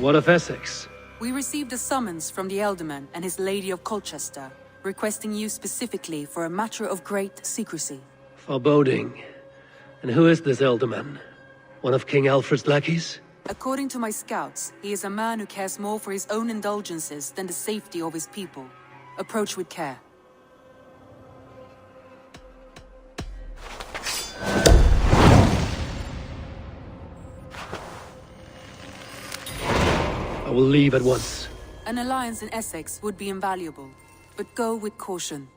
What of Essexe? We received a summons from the Elderman and his Lady of Colchester, requesting you specifically for a matter of great secrecy. Foreboding. And who is this Elderman? One of King Alfred's lackeys? According to my scouts, he is a man who cares more for his own indulgences than the safety of his people. Approach with care. I will leave at once. An alliance in Essex would be invaluable, but go with caution.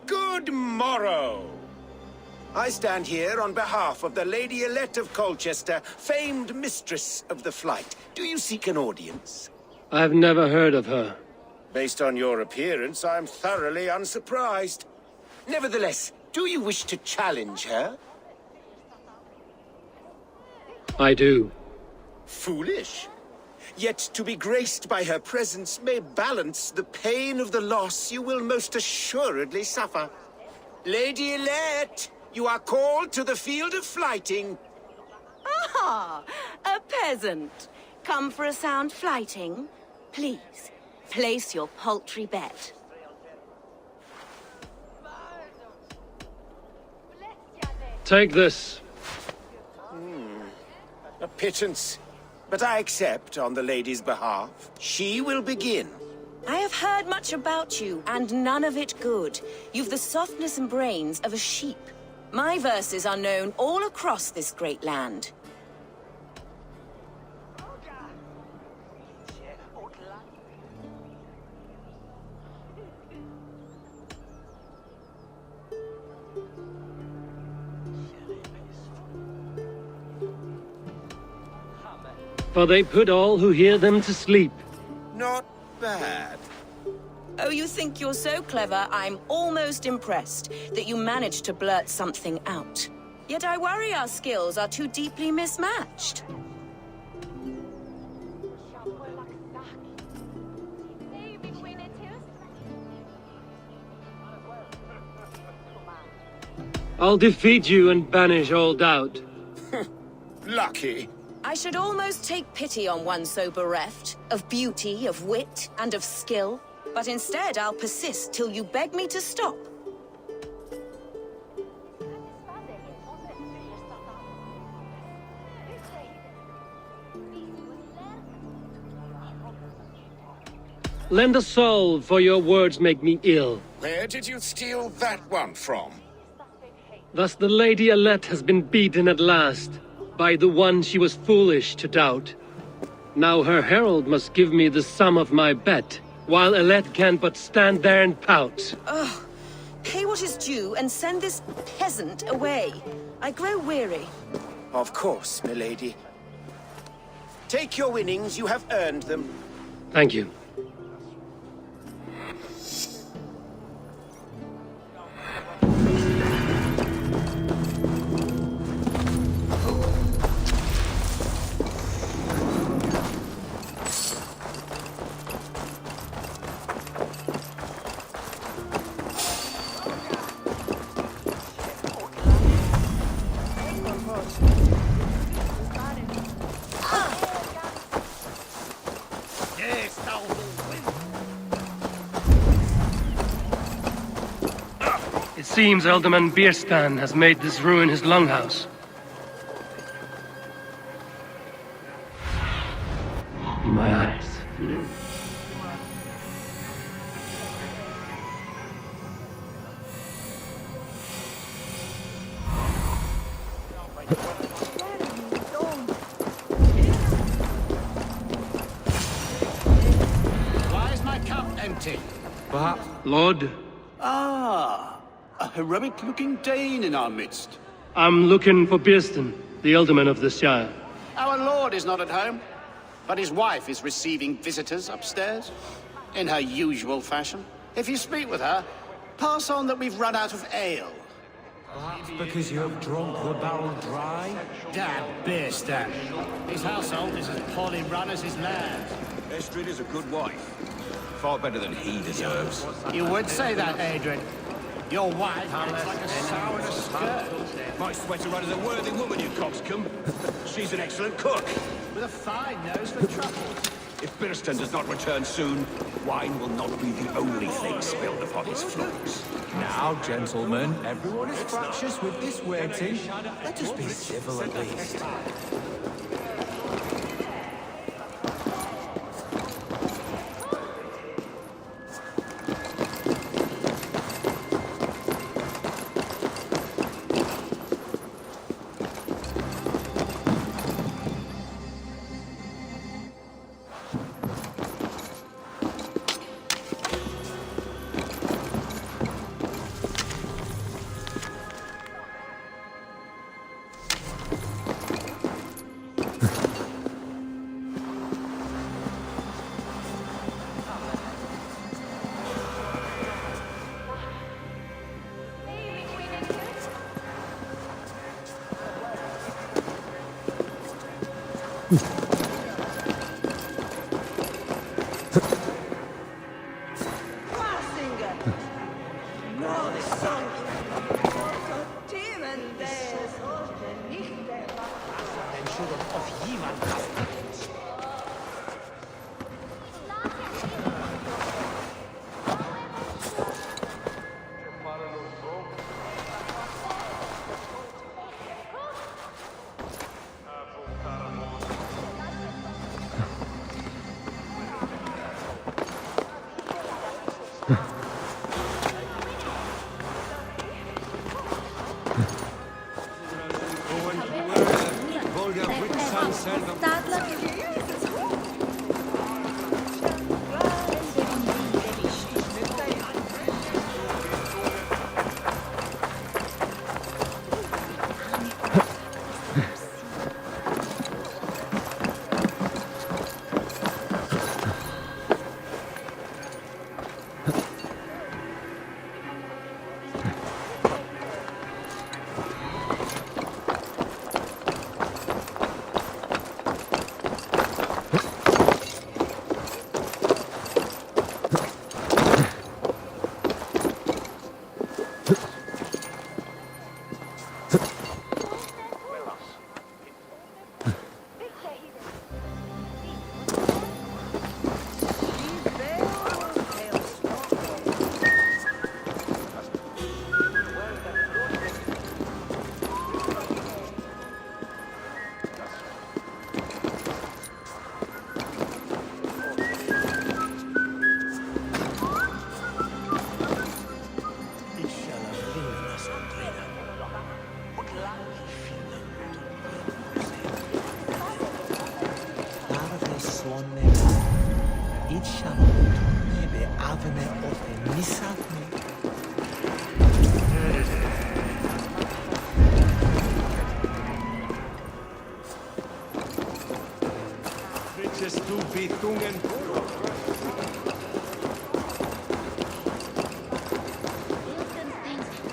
Good morrow! I stand here on behalf of the Lady Elect of Colchester, famed mistress of the flight. Do you seek an audience? I've never heard of her. Based on your appearance, I'm thoroughly unsurprised. Nevertheless, do you wish to challenge her? I do. Foolish. Yet to be graced by her presence may balance the pain of the loss you will most assuredly suffer. Lady Elect, you are called to the field of flighting. Ah, a peasant. Come for a sound flighting? Please, place your paltry bet. Take this. A pittance. But I accept on the lady's behalf. She will begin. I have heard much about you, and none of it good. You've the softness and brains of a sheep. My verses are known all across this great land. For they put all who hear them to sleep. Not bad. Oh, you think you're so clever, I'm almost impressed that you managed to blurt something out. Yet I worry our skills are too deeply mismatched. I'll defeat you and banish all doubt. Lucky. I should almost take pity on one so bereft, of beauty, of wit, and of skill. But instead, I'll persist till you beg me to stop. Lend a soul, for your words make me ill. Where did you steal that one from? Thus the Lady Alette has been beaten at last, by the one she was foolish to doubt. Now her herald must give me the sum of my bet, while Alette can but stand there and pout. Ugh. Pay what is due and send this peasant away. I grow weary. Of course, milady. Take your winnings, you have earned them. Thank you. It seems Alderman Bierstan has made this ruin his longhouse. My eyes. Why is my cup empty? Perhaps. Lord, Ah, a heroic-looking Dane in our midst. I'm looking for Bierstan, the Alderman of the Shire. Our lord is not at home, but his wife is receiving visitors upstairs, in her usual fashion. If you speak with her, pass on that we've run out of ale. Perhaps because you have drunk the barrel dry? Damn Bierstan. His household is as poorly run as his land. Estrid is a good wife. Far better than he deserves. You would say that, Adrian. Your wife looks like a sour in a skirt. My sweater runner is a worthy woman, you coxcomb. She's an excellent cook. With a fine nose for truffles. If Bierstan does not return soon, wine will not be the only thing spilled upon his floors. Now, gentlemen, everyone is fractious with this waiting. Let us be civil at least.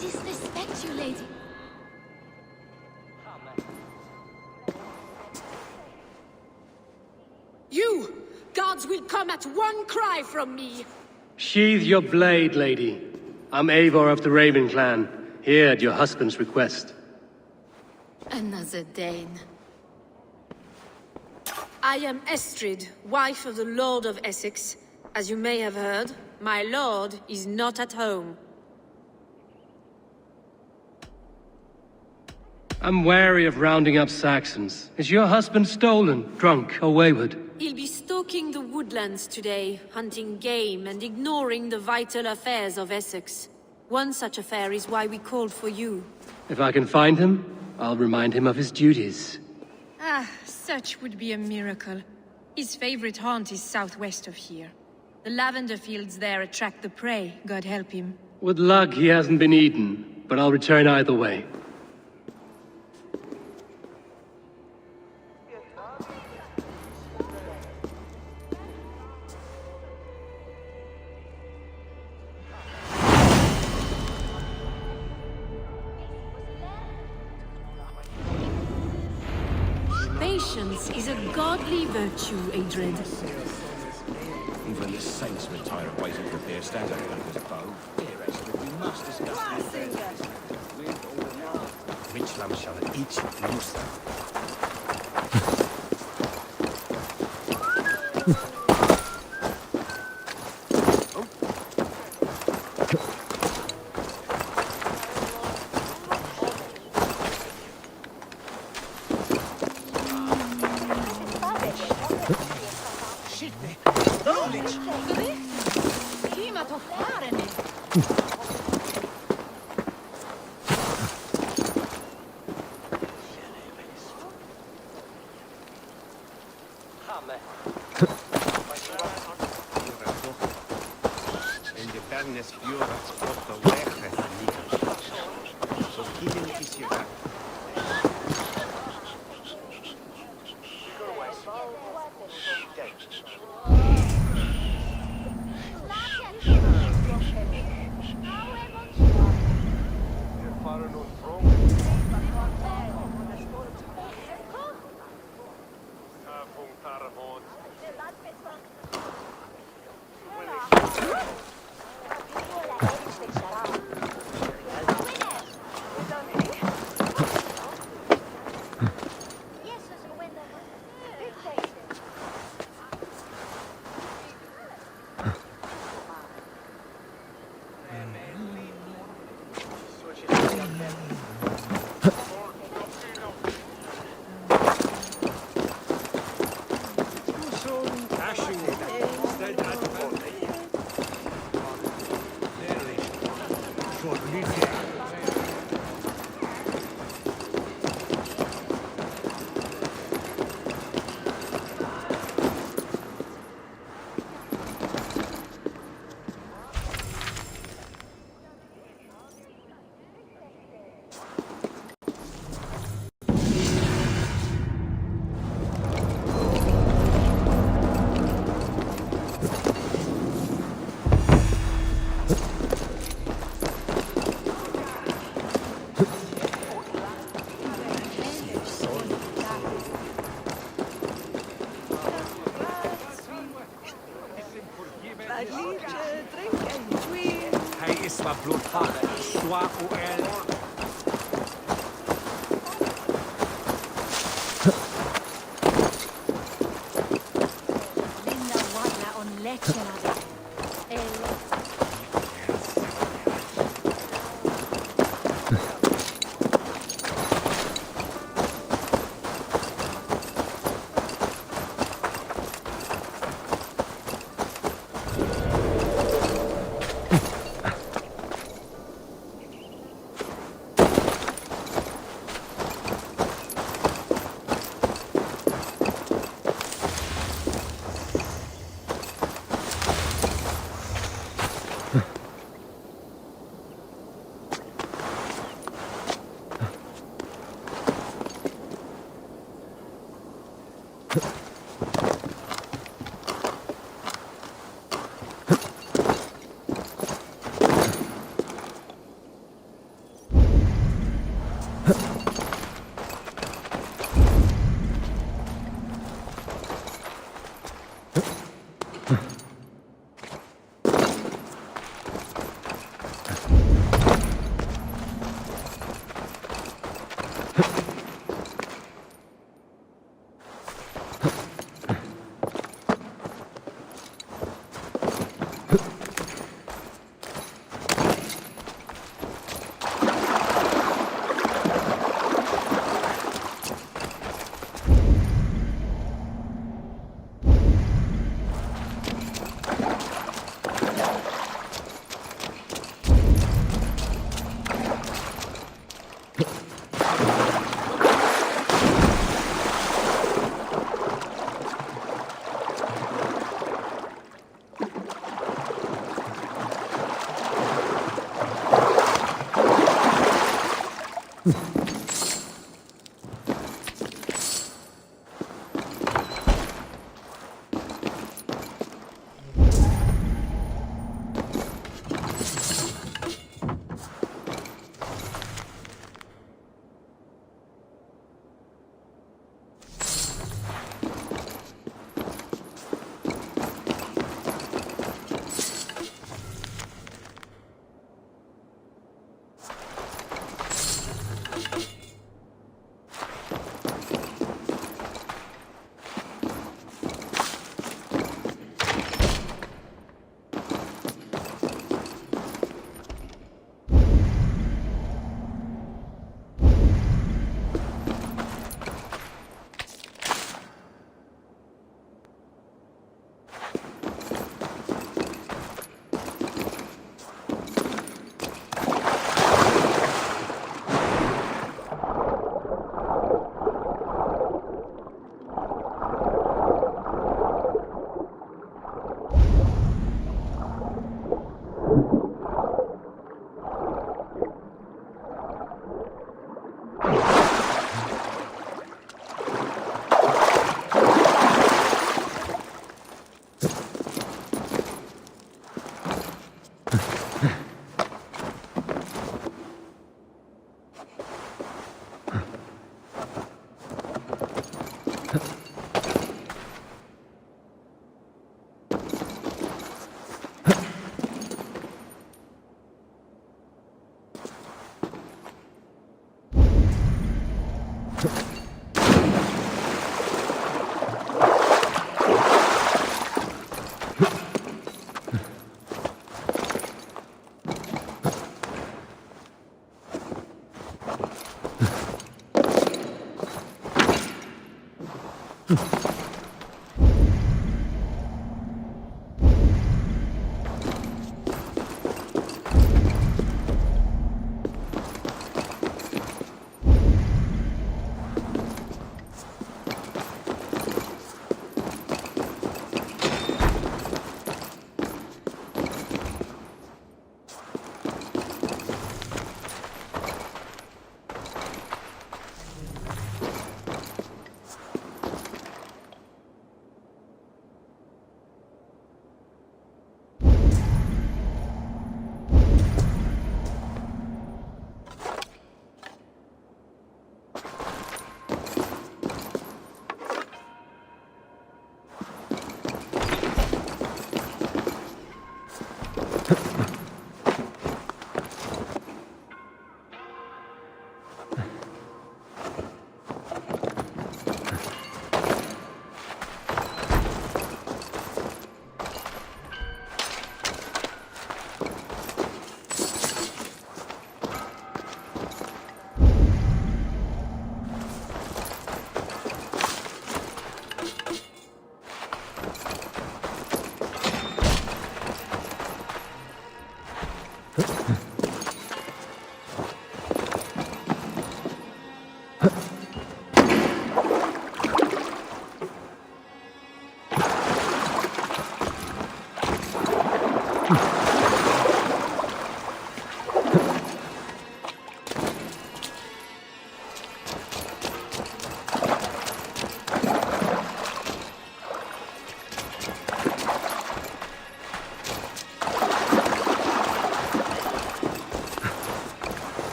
Disrespect you, lady. You! Guards will come at one cry from me! Sheathe your blade, lady. I'm Eivor of the Raven clan, here at your husband's request. Another Dane. I am Estrid, wife of the Lord of Essexe. As you may have heard, my lord is not at home. I'm wary of rounding up Saxons. Is your husband stolen, drunk, or wayward? He'll be stalking the woodlands today, hunting game and ignoring the vital affairs of Essex. One such affair is why we called for you. If I can find him, I'll remind him of his duties. Ah, such would be a miracle. His favorite haunt is southwest of here. The lavender fields there attract the prey, God help him. With luck, he hasn't been eaten, but I'll return either way. Patience is a godly virtue, Adred. Even the saints would tire of waiting for their stand-up like a bow. Dear Esther, we must discuss this. Rich lamb shall eat muster. Soit ou elle.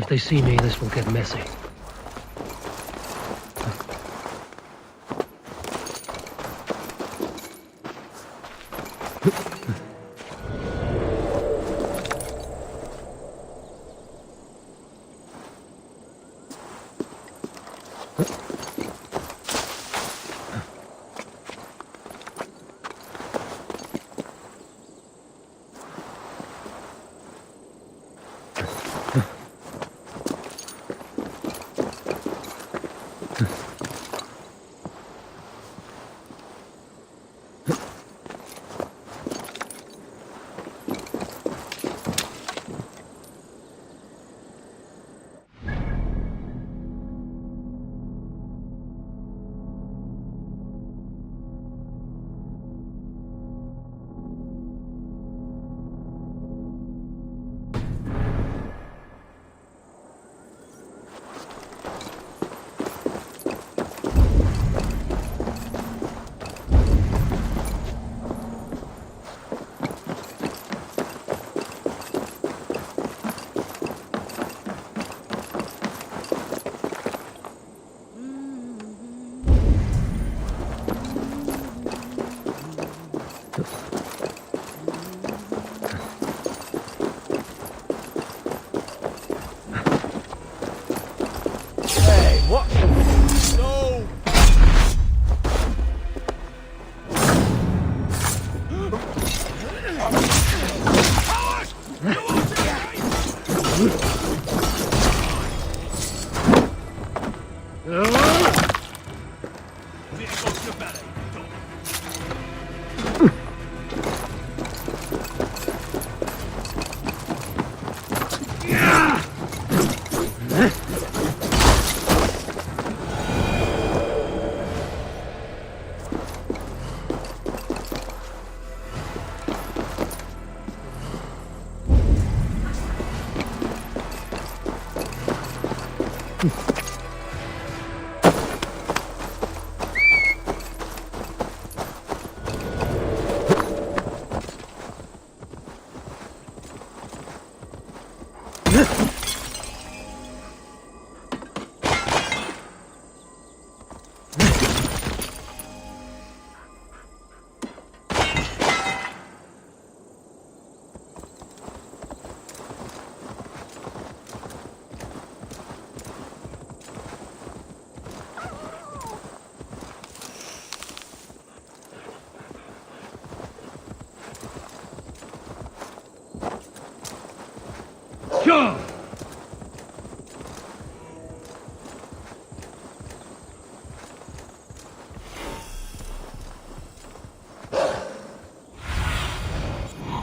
If they see me, this will get messy.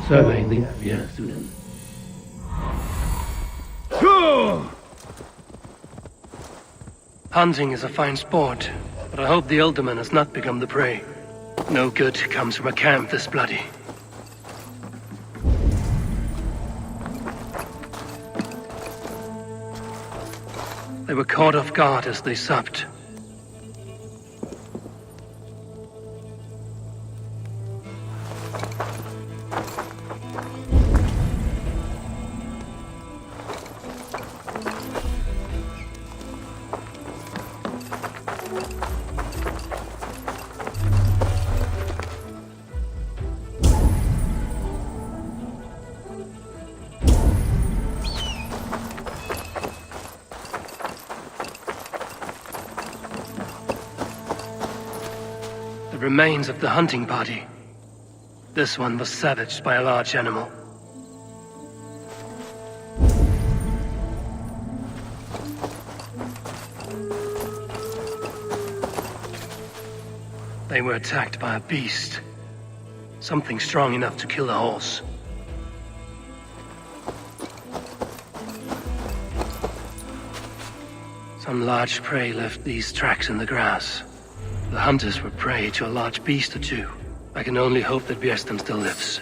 Surveying the area, student. Hunting is a fine sport, but I hope the Elderman has not become the prey. No good comes from a camp this bloody. They were caught off guard as they supped. The remains of the hunting party. This one was savaged by a large animal. They were attacked by a beast. Something strong enough to kill a horse. Some large prey left these tracks in the grass. The hunters were prey to a large beast or two. I can only hope that Bjersten still lives.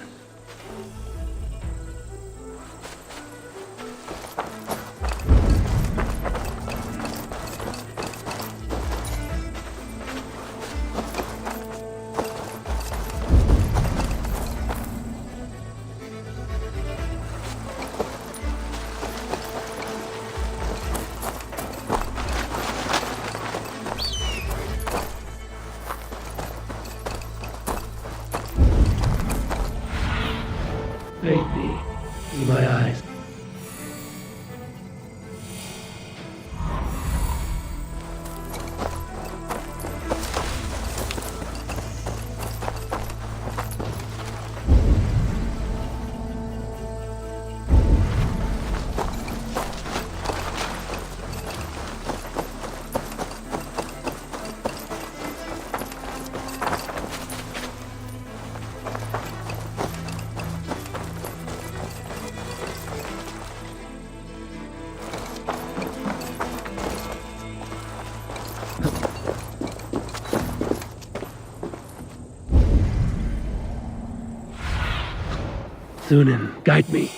Sunan, guide me.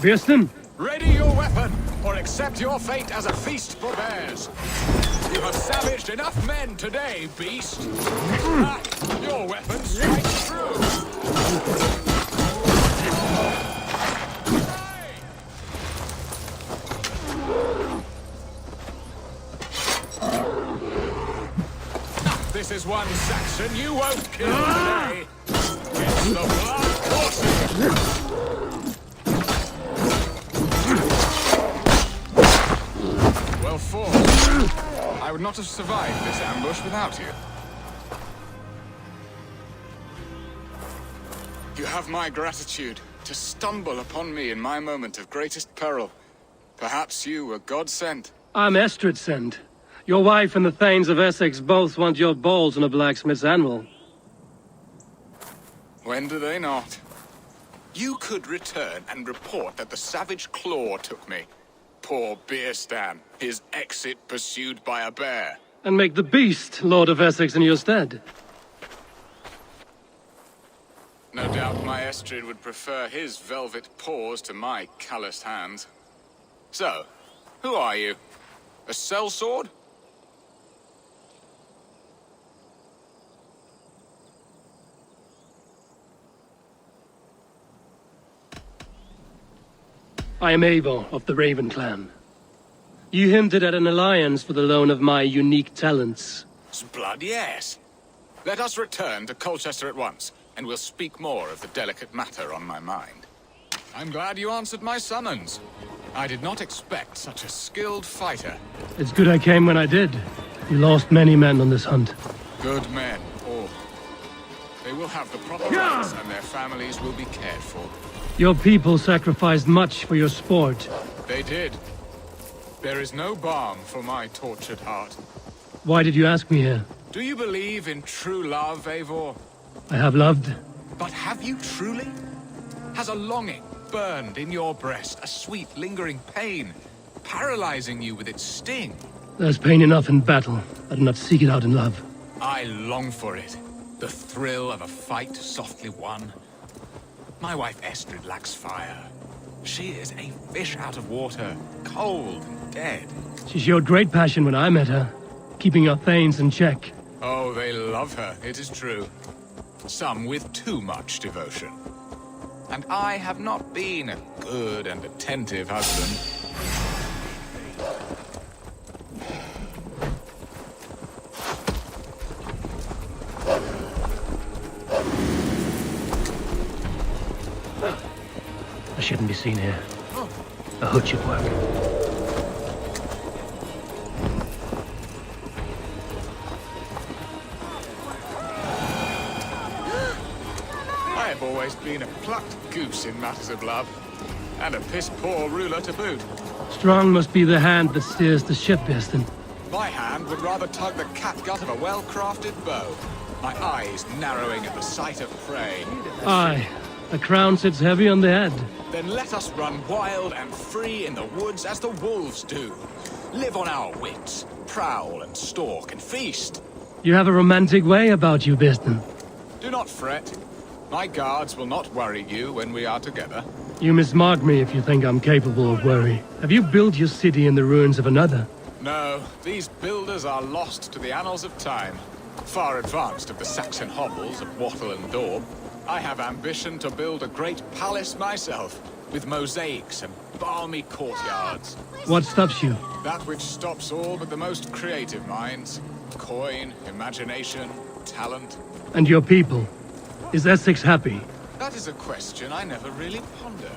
Birsten? Ready your weapon, or accept your fate as a feast for bears. You have savaged enough men today, beast. Ah, your weapon strikes true. This is one Saxon you won't kill today. It's the blood coursing. Well fought. I would not have survived this ambush without you. You have my gratitude to stumble upon me in my moment of greatest peril. Perhaps you were God-sent. I'm Estrid sent. Your wife and the Thanes of Essex both want your balls on a blacksmith's anvil. When do they not? You could return and report that the savage Claw took me. Poor Beerstan, his exit pursued by a bear. And make the beast Lord of Essex in your stead. No doubt my Estrid would prefer his velvet paws to my calloused hands. So, who are you? A sellsword? I am Eivor of the Raven clan. You hinted at an alliance for the loan of my unique talents. Blood, yes. Let us return to Colchester at once, and we'll speak more of the delicate matter on my mind. I'm glad you answered my summons. I did not expect such a skilled fighter. It's good I came when I did. You lost many men on this hunt. Good men, all. They will have the proper rights, and their families will be cared for. Your people sacrificed much for your sport. They did. There is no balm for my tortured heart. Why did you ask me here? Do you believe in true love, Eivor? I have loved. But have you truly? Has a longing burned in your breast, a sweet, lingering pain, paralyzing you with its sting? There's pain enough in battle. I do not seek it out in love. I long for it. The thrill of a fight softly won. My wife Estrid lacks fire. She is a fish out of water, cold and dead. She showed great passion when I met her, keeping our Thanes in check. Oh, they love her, it is true. Some with too much devotion. And I have not been a good and attentive husband. I shouldn't be seen here. A hood should work. I have always been a plucked goose in matters of love. And a piss-poor ruler to boot. Strong must be the hand that steers the ship, Birsten. My hand would rather tug the catgut of a well-crafted bow. My eyes narrowing at the sight of prey. Aye, a crown sits heavy on the head. Then let us run wild and free in the woods as the wolves do. Live on our wits, prowl and stalk and feast. You have a romantic way about you, Birsten. Do not fret. My guards will not worry you when we are together. You mismark me if you think I'm capable of worry. Have you built your city in the ruins of another? No, these builders are lost to the annals of time. Far advanced of the Saxon hovels of Wattle and Daub. I have ambition to build a great palace myself, with mosaics and balmy courtyards. What stops you? That which stops all but the most creative minds. Coin, imagination, talent. And your people? Is Essex happy? That is a question I never really ponder.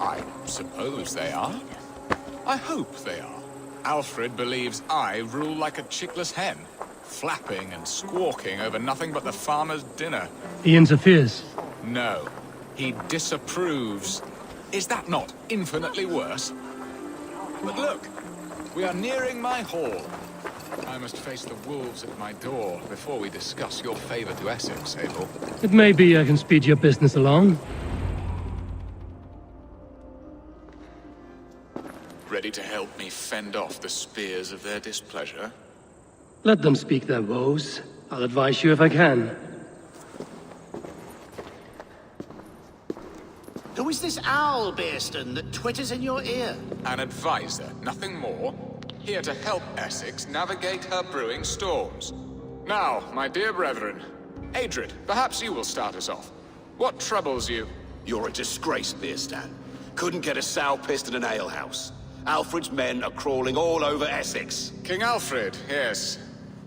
I suppose they are. I hope they are. Alfred believes I rule like a chickless hen, flapping and squawking over nothing but the farmer's dinner. He interferes. No. He disapproves. Is that not infinitely worse? But look, we are nearing my hall. I must face the wolves at my door before we discuss your favor to Essex, Abel. It may be I can speed your business along. Ready to help me fend off the spears of their displeasure? Let them speak their woes. I'll advise you if I can. Who is this owl, Bearston, that twitters in your ear? An advisor, nothing more. Here to help Essex navigate her brewing storms. Now, my dear brethren, Adrid, perhaps you will start us off. What troubles you? You're a disgrace, Bearstan. Couldn't get a sow pissed in an alehouse. Alfred's men are crawling all over Essex. King Alfred, yes.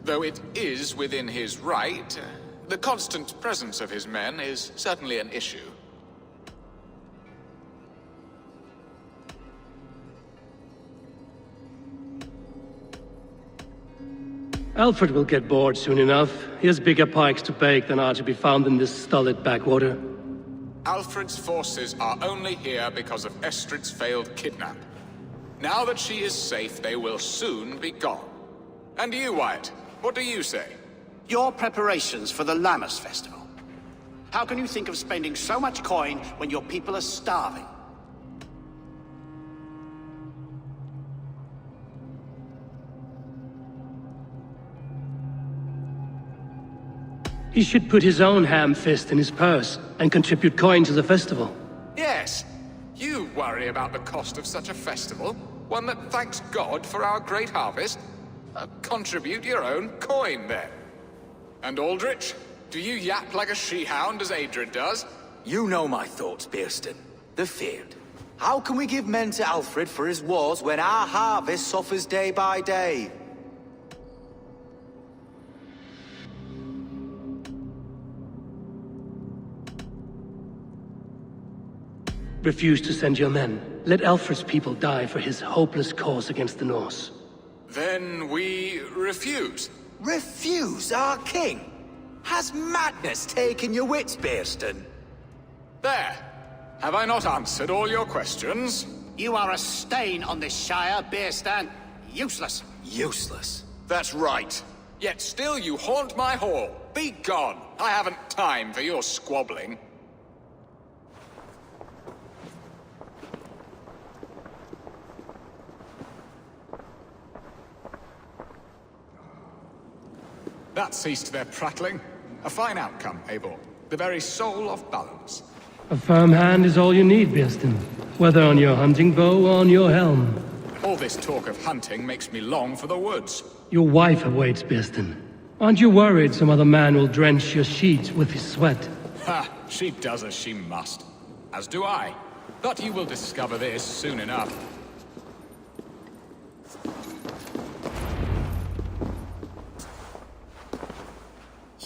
Though it is within his right, the constant presence of his men is certainly an issue. Alfred will get bored soon enough. He has bigger pikes to bake than are to be found in this stolid backwater. Alfred's forces are only here because of Estrid's failed kidnap. Now that she is safe, they will soon be gone. And you, Wyatt, what do you say? Your preparations for the Lammas Festival. How can you think of spending so much coin when your people are starving? He should put his own ham fist in his purse and contribute coin to the festival. Yes, you worry about the cost of such a festival, one that thanks God for our great harvest. Contribute your own coin, then. And Aldrich, do you yap like a she-hound as Adrid does? You know my thoughts, Bearston. The feared. How can we give men to Alfred for his wars when our harvest suffers day by day? Refuse to send your men. Let Alfred's people die for his hopeless cause against the Norse. Then we refuse. Refuse our king? Has madness taken your wits, Bearston? There. Have I not answered all your questions? You are a stain on this Shire, Bearstan. Useless. Useless. That's right. Yet still you haunt my hall. Be gone. I haven't time for your squabbling. That ceased their prattling. A fine outcome, Abel. The very soul of balance. A firm hand is all you need, Bearston. Whether on your hunting bow or on your helm. All this talk of hunting makes me long for the woods. Your wife awaits, Bearston. Aren't you worried some other man will drench your sheets with his sweat? Ha! She does as she must. As do I. But you will discover this soon enough.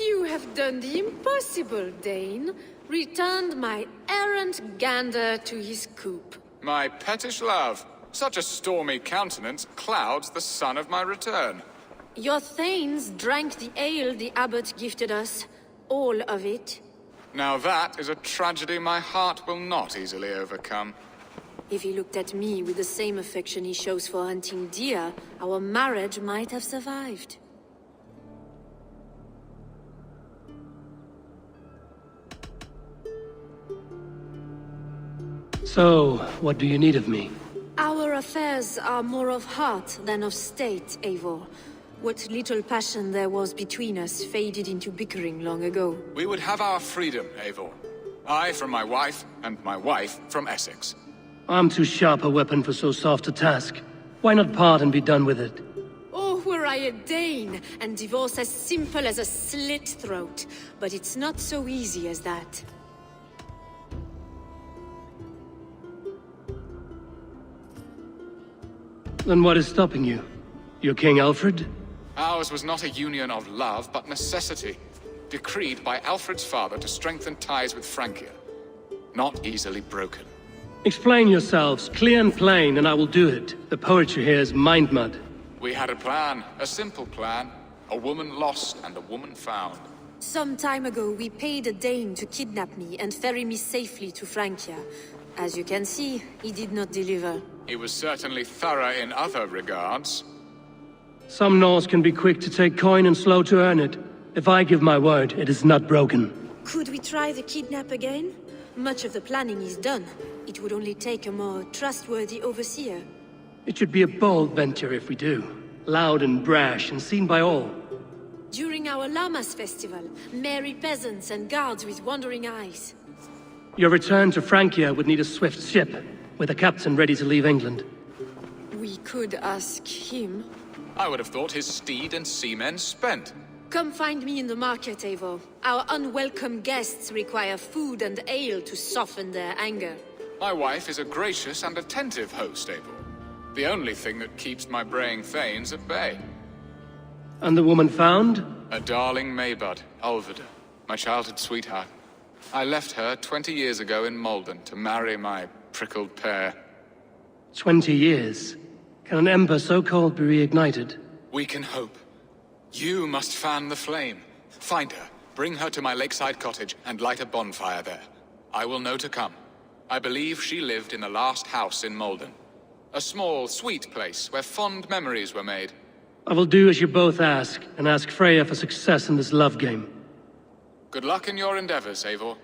You have done the impossible, Dane. Returned my errant gander to his coop. My pettish love. Such a stormy countenance clouds the sun of my return. Your thanes drank the ale the abbot gifted us. All of it. Now that is a tragedy my heart will not easily overcome. If he looked at me with the same affection he shows for hunting deer, our marriage might have survived. So, what do you need of me? Our affairs are more of heart than of state, Eivor. What little passion there was between us faded into bickering long ago. We would have our freedom, Eivor. I from my wife, and my wife from Essex. I'm too sharp a weapon for so soft a task. Why not part and be done with it? Oh, were I a Dane, and divorce as simple as a slit throat. But it's not so easy as that. Then what is stopping you? Your King Alfred? Ours was not a union of love, but necessity. Decreed by Alfred's father to strengthen ties with Francia. Not easily broken. Explain yourselves, clear and plain, and I will do it. The poetry here is mind mud. We had a plan, a simple plan. A woman lost and a woman found. Some time ago, we paid a Dane to kidnap me and ferry me safely to Francia. As you can see, he did not deliver. He was certainly thorough in other regards. Some Norse can be quick to take coin and slow to earn it. If I give my word, it is not broken. Could we try the kidnap again? Much of the planning is done. It would only take a more trustworthy overseer. It should be a bold venture if we do. Loud and brash and seen by all. During our Llamas festival, merry peasants and guards with wandering eyes. Your return to Francia would need a swift ship, with a captain ready to leave England. We could ask him. I would have thought his steed and seamen spent. Come find me in the market, Eivor. Our unwelcome guests require food and ale to soften their anger. My wife is a gracious and attentive host, Abel. The only thing that keeps my braying thanes at bay. And the woman found? A darling Maybud, Ulvida, my childhood sweetheart. I left her 20 years ago in Malden to marry my prickled pear. 20 years? Can an ember so cold be reignited? We can hope. You must fan the flame. Find her, bring her to my lakeside cottage, and light a bonfire there. I will know to come. I believe she lived in the last house in Malden. A small, sweet place where fond memories were made. I will do as you both ask, and ask Freya for success in this love game. Good luck in your endeavors, Eivor.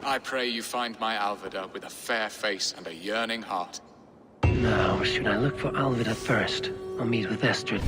I pray you find my Alvida with a fair face and a yearning heart. Now, should I look for Alvida first, or meet with Estrid?